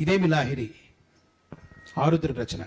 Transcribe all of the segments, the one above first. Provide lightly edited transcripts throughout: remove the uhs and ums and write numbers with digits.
ఇదేమి లాహిరి ఆరుద్ర రచన.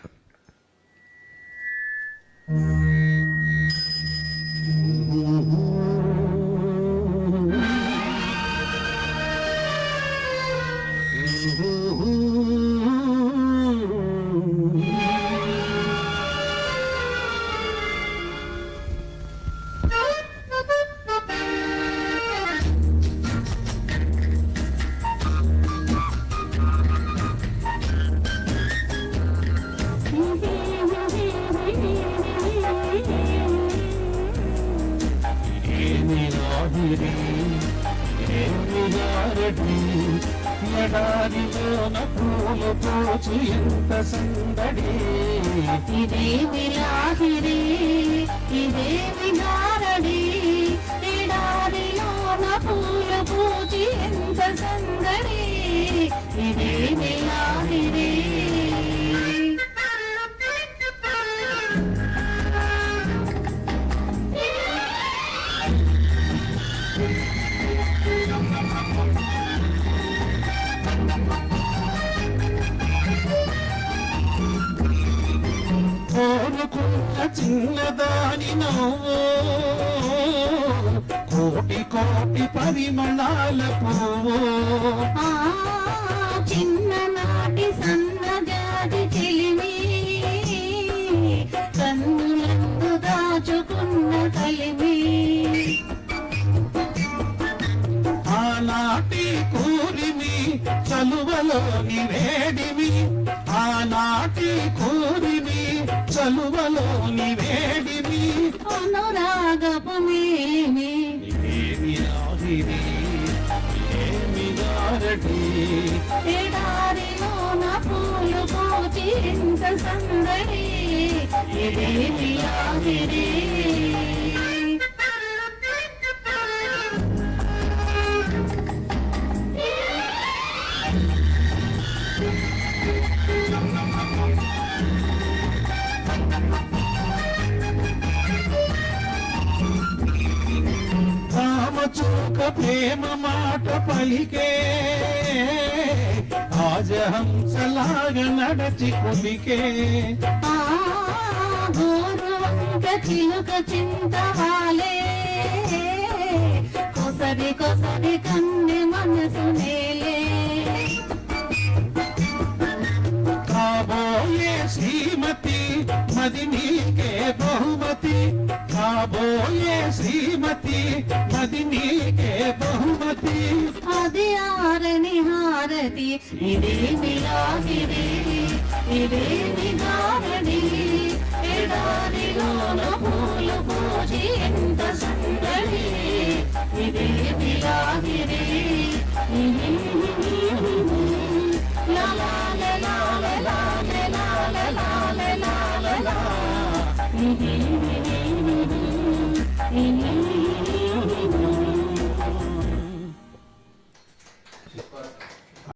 ఎడారిలోన పూలు పోచు ఎంత సందడి, ఇదేమి లాహిరి ఇదేమి గారడి, ఎడారిలోన పూలు పోచి ఎంత సందడి, ఇదేమి లాహిరి. కోరుకున్న చిన్నదాని నవ్వు కోటి కోటి పరిమళాల పువ్వు, చిన్ననాటి సన్నజాతి చెలిమి కన్నులందు దాచుకున్న కలిమి, ఆనాటి కూరిమి చలువలోని వేడిమి, ఆనాటి కూరిమి చలువలోని వేడిమి, అనురాగపు మేమి ఏమి ఆవిరి ఏమి గారడి, ఎడారిలోన పూలు పోచి ఎంత సందడి, ఇదేమి లాహిరి. రామచూక ప్రేమ మాట పలికే రాజహంసలాగ నడచి కులికే, గోరువంక చిలుక చింతవాలే కొసరి కొసరి కన్నె మనసు నేలే, కాబోయే శ్రీమతి మది నీకే బహుమతి, కాబోయే శ్రీమతి మది నీకే బహుమతి, అది ఆరని హారతి, ఇదేమి లాహిరి ఇదేమి గారడి, ఎడారిలోన పూలు పూజి ఎంత సందడి, ఇదేమి లాహిరి. లా లా లా లా లా లా లా లా లా లా లా లా.